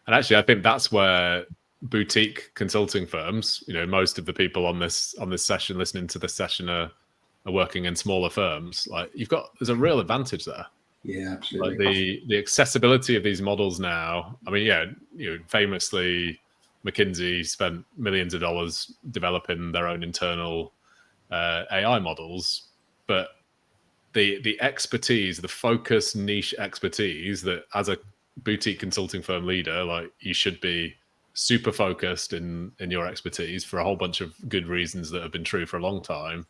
And actually, I think that's where boutique consulting firms, most of the people on this session, listening to this session, are working in smaller firms. Like there's a real advantage there. Yeah, absolutely. Like the accessibility of these models now. I mean, famously, McKinsey spent millions of dollars developing their own internal AI models, but the expertise, the focus niche expertise that as a boutique consulting firm leader, like you should be super focused in your expertise for a whole bunch of good reasons that have been true for a long time.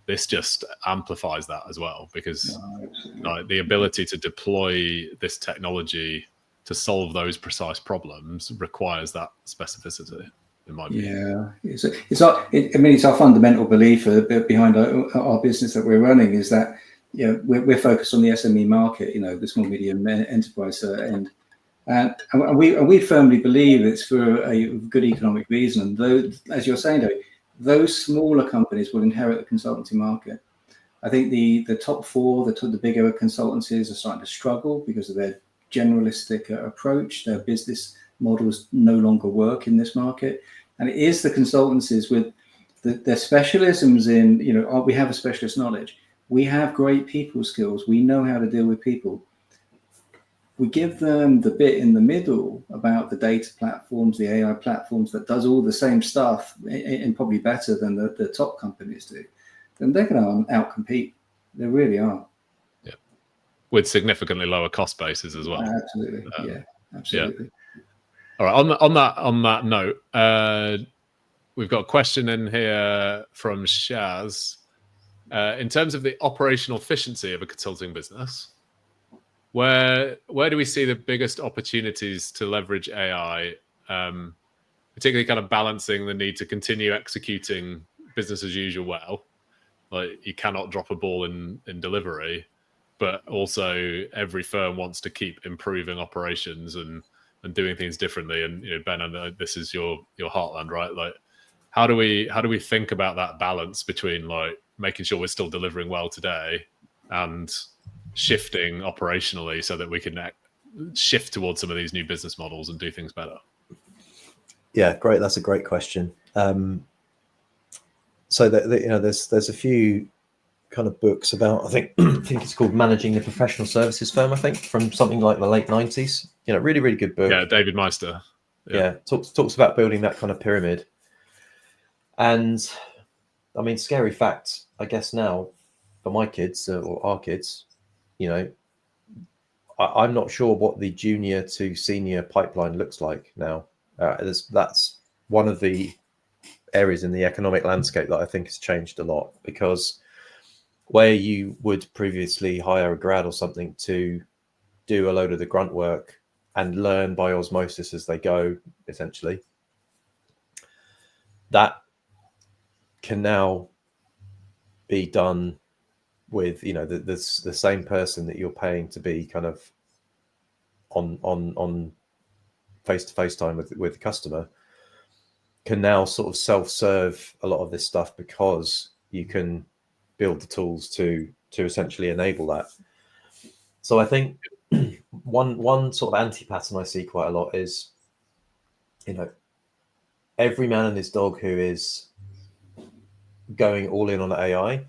This just amplifies that as well, because the ability to deploy this technology to solve those precise problems requires that specificity, in my view. Yeah, it's our fundamental belief behind our business that we're running is that we're focused on the SME market, the small medium enterprise end, and we firmly believe it's for a good economic reason. And though, as you're saying, though, those smaller companies will inherit the consultancy market. I think the top four, the bigger consultancies, are starting to struggle because of their generalistic approach. Their business models no longer work in this market, and it is the consultancies with their specialisms in, we have a specialist knowledge, we have great people skills, we know how to deal with people. We give them the bit in the middle about the data platforms, the AI platforms that does all the same stuff and probably better than the top companies do. Then they're going to outcompete. They really are. Yeah, with significantly lower cost bases as well. Absolutely. Yeah, absolutely. Yeah. All right. On that note, we've got a question in here from Shaz. In terms of the operational efficiency of a consulting business, where do we see the biggest opportunities to leverage AI, particularly kind of balancing the need to continue executing business as usual well? Like, you cannot drop a ball in delivery, but also every firm wants to keep improving operations and doing things differently. And Ben, I know this is your heartland, right? Like, how do we think about that balance between like making sure we're still delivering well today and shifting operationally so that we can shift towards some of these new business models and do things better? Yeah, great. That's a great question. So there's a few kind of books about, I think it's called Managing the Professional Services Firm, I think, from something like the late 90s. Really, really good book. Yeah, David Meister. Yeah, talks about building that kind of pyramid. And I mean, scary fact, I guess now for my kids or our kids, I'm not sure what the junior to senior pipeline looks like now. That's one of the areas in the economic landscape that I think has changed a lot, because where you would previously hire a grad or something to do a load of the grunt work and learn by osmosis as they go, essentially, that can now be done with the same person that you're paying to be kind of on face-to-face time with the customer, can now sort of self-serve a lot of this stuff, because you can build the tools to essentially enable that. So I think one sort of anti-pattern I see quite a lot is, every man and his dog who is going all in on AI,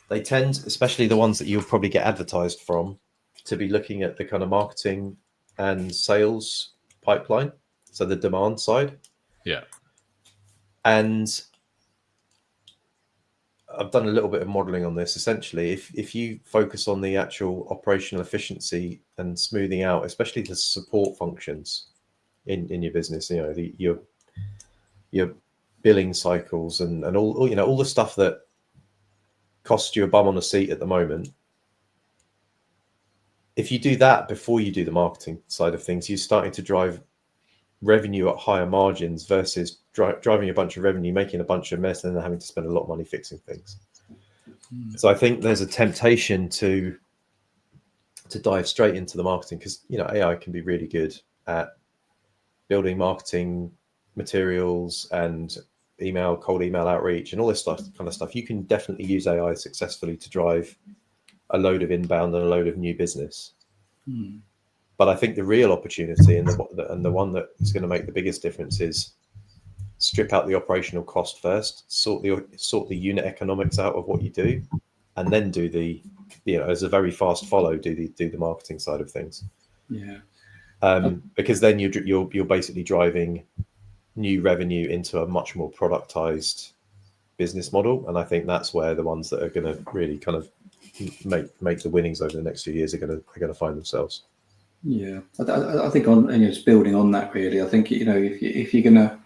they tend, especially the ones that you'll probably get advertised from, to be looking at the kind of marketing and sales pipeline, so the demand side. Yeah. And I've done a little bit of modeling on this. Essentially, if you focus on the actual operational efficiency and smoothing out, especially the support functions in your business, your billing cycles and all the stuff that costs you a bum on a seat at the moment. If you do that before you do the marketing side of things, you're starting to drive revenue at higher margins versus driving a bunch of revenue, making a bunch of mess, and then having to spend a lot of money fixing things. So I think there's a temptation to dive straight into the marketing, because AI can be really good at building marketing materials and cold email outreach and all this kind of stuff. You can definitely use AI successfully to drive a load of inbound and a load of new business. But I think the real opportunity and the one that is going to make the biggest difference is strip out the operational cost first, sort the unit economics out of what you do, and then do the, as a very fast follow, do the marketing side of things. Yeah. Because then you're basically driving new revenue into a much more productized business model, and I think that's where the ones that are going to really kind of make the winnings over the next few years are going to find themselves. Yeah, I think just building on that, really, I think if you're gonna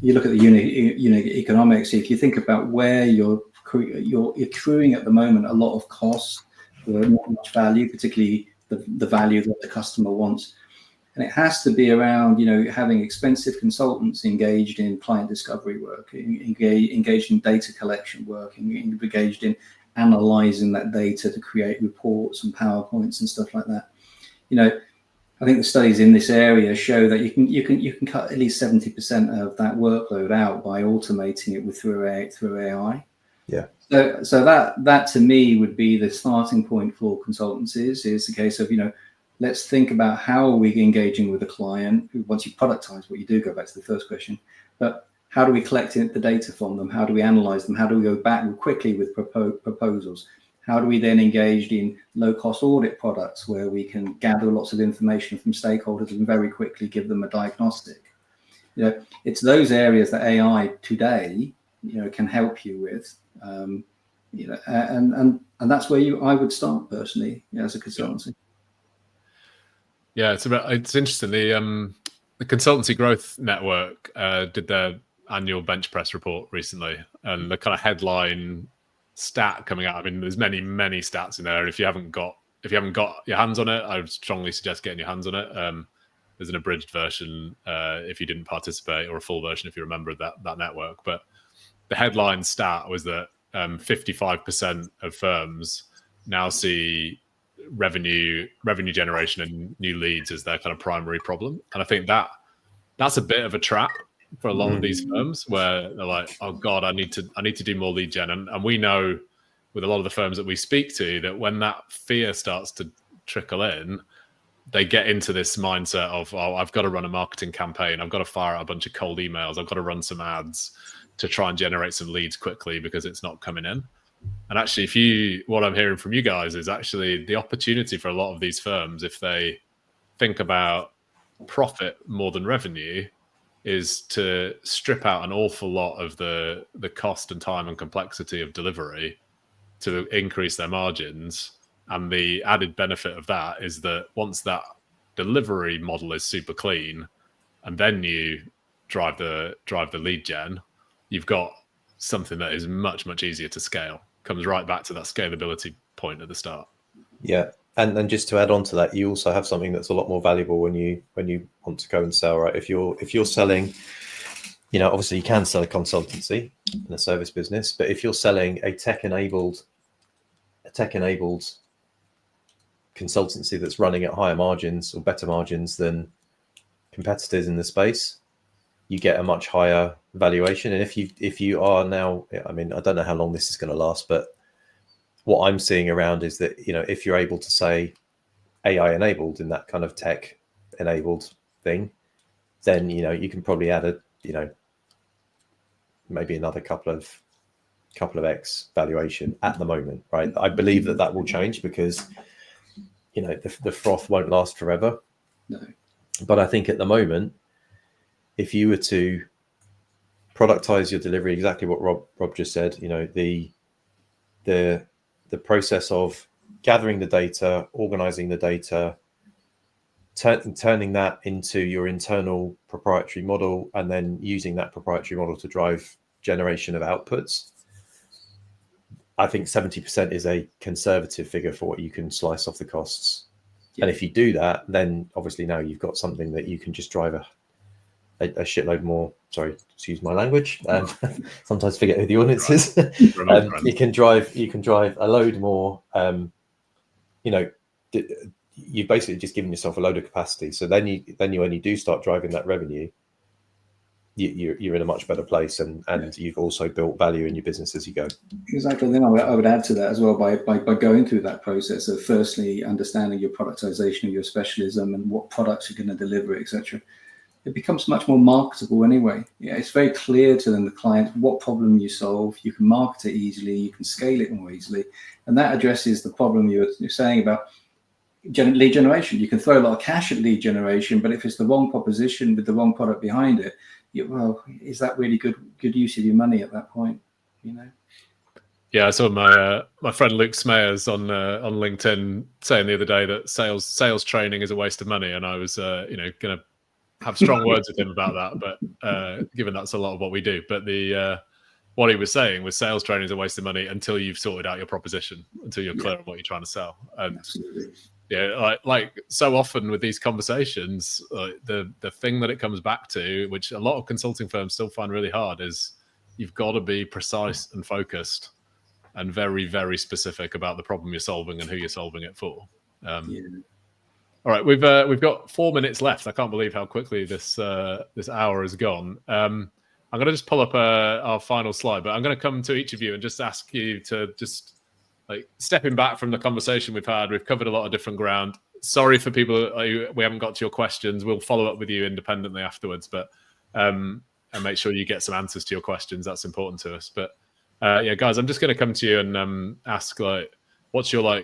look at the unit economics, if you think about where you're accruing at the moment a lot of costs for not much value, particularly the value that the customer wants, and it has to be around having expensive consultants engaged in client discovery work, engaged in data collection work, engaged in analyzing that data to create reports and PowerPoints and stuff like that. I think the studies in this area show that you can cut at least 70% of that workload out by automating it through AI. Yeah. So that to me would be the starting point for consultancies. Is the case of let's think about how are we engaging with the client. Once you productize what you do, go back to the first question. But how do we collect the data from them? How do we analyze them? How do we go back quickly with proposals? How do we then engage in low-cost audit products where we can gather lots of information from stakeholders and very quickly give them a diagnostic? It's those areas that AI today, can help you with, and that's where I would start personally, as a consultancy. Yeah, it's interesting. The Consultancy Growth Network did their annual bench press report recently, and the kind of headline stat coming out, I mean, there's many stats in there. If you haven't got your hands on it, I would strongly suggest getting your hands on it. There's an abridged version if you didn't participate, or a full version if you remember that network. But the headline stat was that 55% of firms now see revenue generation and new leads as their kind of primary problem. And I think that's a bit of a trap for a lot of these firms, where they're like, oh God, I need to do more lead gen. And we know with a lot of the firms that we speak to that when that fear starts to trickle in, they get into this mindset of, oh, I've got to run a marketing campaign. I've got to fire out a bunch of cold emails. I've got to run some ads to try and generate some leads quickly because it's not coming in. And actually, what I'm hearing from you guys is actually the opportunity for a lot of these firms, if they think about profit more than revenue, is to strip out an awful lot of the cost and time and complexity of delivery to increase their margins. And the added benefit of that is that once that delivery model is super clean, and then you drive the lead gen, you've got something that is much, much easier to scale. Comes right back to that scalability point at the start. Yeah. And then just to add on to that, you also have something that's a lot more valuable when you want to go and sell, right? If you're selling, obviously you can sell a consultancy in a service business, but if you're selling a tech-enabled consultancy that's running at higher margins or better margins than competitors in the space, you get a much higher valuation. And if you are now, I mean, I don't know how long this is going to last, but what I'm seeing around is that, if you're able to say AI enabled in that kind of tech enabled thing, then, you can probably add maybe another couple of X valuation at the moment, right? I believe that will change because, the froth won't last forever. No. But I think at the moment, if you were to productize your delivery, exactly what Rob just said, the process of gathering the data, organizing the data, turning that into your internal proprietary model, and then using that proprietary model to drive generation of outputs. I think 70% is a conservative figure for what you can slice off the costs. Yeah. And if you do that, then obviously now you've got something that you can just drive a shitload more. Sorry, excuse my language. Sometimes forget who the audience is. You can drive a load more. You've basically just given yourself a load of capacity. So then when you do start driving that revenue, you're in a much better place, and you've also built value in your business as you go. Exactly. Then I would add to that as well by going through that process of firstly understanding your productization of your specialism and what products you're going to deliver, etc. It becomes much more marketable anyway. Yeah, it's very clear to them, the client, what problem you solve. You can market it easily, you can scale it more easily, and that addresses the problem you're saying about lead generation. You can throw a lot of cash at lead generation, but if it's the wrong proposition with the wrong product behind it, well, is that really good use of your money at that point? You know. Yeah, I saw my friend Luke Smeyers on LinkedIn saying the other day that sales training is a waste of money, and I was going to have strong words with him about that. But given that's a lot of what we do, but what he was saying was sales training is a waste of money until you've sorted out your proposition, until you're clear on what you're trying to sell. And absolutely. Yeah, like so often with these conversations, the thing that it comes back to, which a lot of consulting firms still find really hard, is you've got to be precise and focused and very, very specific about the problem you're solving and who you're solving it for. All right, we've got 4 minutes left. I can't believe how quickly this hour has gone. I'm going to just pull up our final slide, but I'm going to come to each of you and just ask you to just, like, stepping back from the conversation we've had. We've covered a lot of different ground. Sorry for people who we haven't got to your questions. We'll follow up with you independently afterwards, but and make sure you get some answers to your questions. That's important to us. But yeah, guys, I'm just going to come to you and ask, like, what's your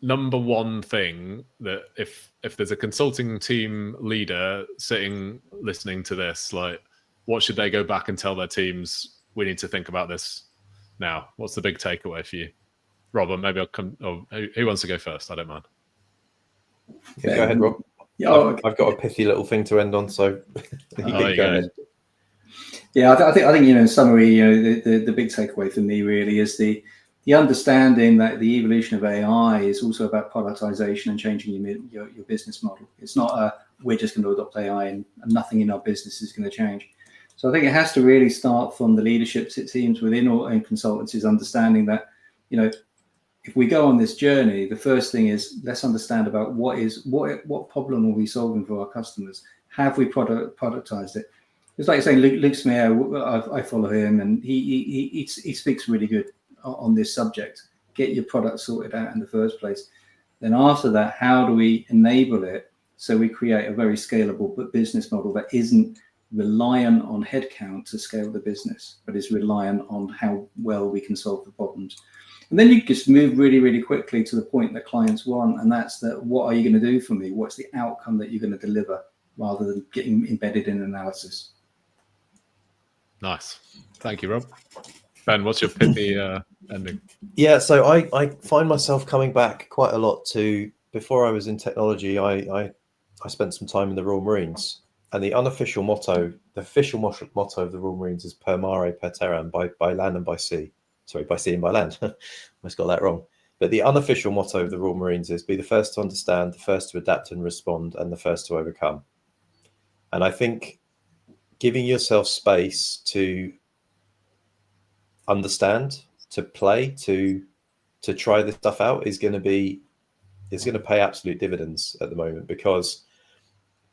number one thing that if there's a consulting team leader sitting listening to this, like, what should they go back and tell their teams? We need to think about this now. What's the big takeaway for you? Rob, maybe I'll come. Oh, who wants to go first? I don't mind. Yeah, go ahead, Rob. Yeah, I've got a pithy little thing to end on, so you can go ahead. Yeah, I think in summary, the big takeaway for me really is the understanding that the evolution of AI is also about productization and changing your business model. It's not we're just going to adopt AI and nothing in our business is going to change. So I think it has to really start from the leadership teams within consultancies, understanding that if we go on this journey, the first thing is let's understand about what problem are we solving for our customers? Have we productized it? It's like saying Luke Smear, I follow him, and he speaks really good on this subject. Get your product sorted out in the first place. Then after that, how do we enable it so we create a very scalable business model that isn't reliant on headcount to scale the business, but is reliant on how well we can solve the problems. And then you just move really, really quickly to the point that clients want, and that's what are you going to do for me? What's the outcome that you're going to deliver, rather than getting embedded in analysis. Nice. Thank you, Rob. Ben, what's your pithy ending? Yeah, so I find myself coming back quite a lot to, before I was in technology, I spent some time in the Royal Marines, and the unofficial motto, the official motto of the Royal Marines is per mare, per terram, by land and by sea. Sorry, by sea and by land. Almost got that wrong. But the unofficial motto of the Royal Marines is be the first to understand, the first to adapt and respond, and the first to overcome. And I think giving yourself space to understand, to play, to try this stuff out is going to pay absolute dividends at the moment, because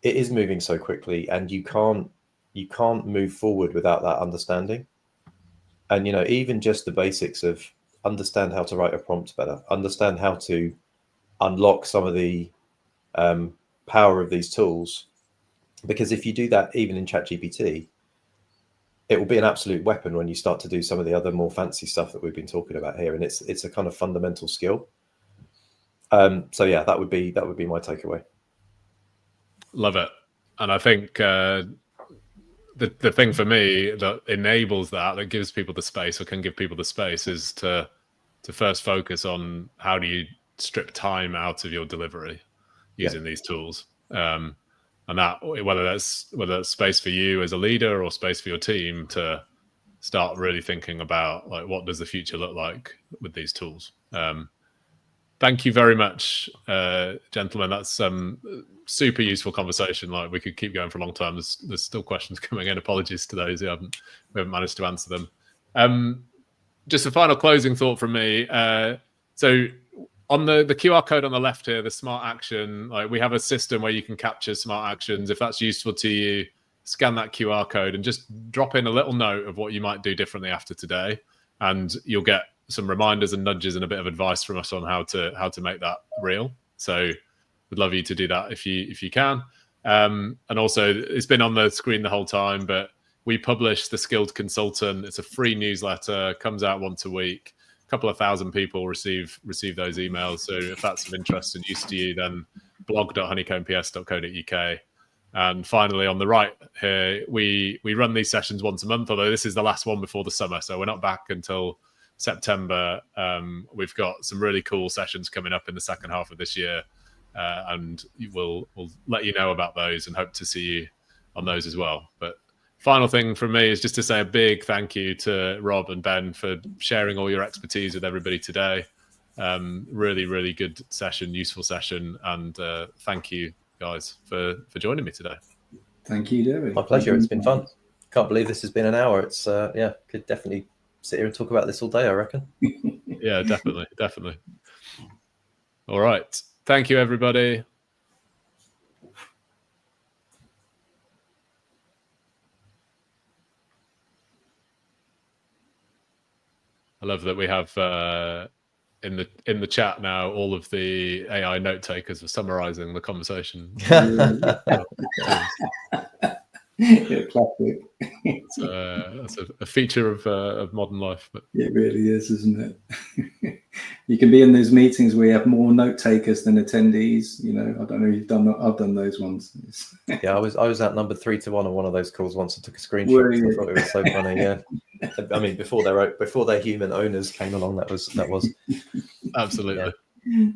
it is moving so quickly, and you can't move forward without that understanding. And even just the basics of understand how to write a prompt better, understand how to unlock some of the power of these tools, because if you do that even in ChatGPT, it will be an absolute weapon when you start to do some of the other more fancy stuff that we've been talking about here, and it's a kind of fundamental skill. So yeah, that would be my takeaway. Love it. And I think the thing for me that enables that gives people the space, or can give people the space, is to first focus on how do you strip time out of your delivery using these tools. And that whether that's space for you as a leader or space for your team to start really thinking about, like, what does the future look like with these tools. Thank you very much, gentlemen. That's super useful conversation. Like, we could keep going for a long time. There's still questions coming in. Apologies to those who haven't managed to answer them. Just a final closing thought from me. So on the QR code on the left here, the smart action, like, we have a system where you can capture smart actions. If that's useful to you, scan that QR code and just drop in a little note of what you might do differently after today, and you'll get some reminders and nudges and a bit of advice from us on how to make that real. So we'd love you to do that if you can. And also, it's been on the screen the whole time, but we publish the Skilled Consultant. It's a free newsletter, comes out once a week. A couple of thousand people receive those emails. So if that's of interest and use to you, then blog.honeycombps.co.uk. And finally, on the right here, we run these sessions once a month, although this is the last one before the summer. So we're not back until September. We've got some really cool sessions coming up in the second half of this year. And we'll let you know about those and hope to see you on those as well. But final thing from me is just to say a big thank you to Rob and Ben for sharing all your expertise with everybody today. Really, really good session, useful session. And thank you guys for joining me today. Thank you, Derek. My pleasure. It's been fun. Can't believe this has been an hour. It's could definitely sit here and talk about this all day, I reckon. Yeah, definitely. All right. Thank you, everybody. I love that we have in the chat now all of the AI note takers are summarizing the conversation. Yeah, classic. That's a feature of modern life. But it really is, isn't it? You can be in those meetings where you have more note takers than attendees. You know, I don't know if you've done that. I've done those ones. Yeah, I was outnumbered 3-1 on one of those calls once. I took a screenshot. I thought it was so funny. Yeah, I mean, before their human owners came along, that was absolutely. Yeah.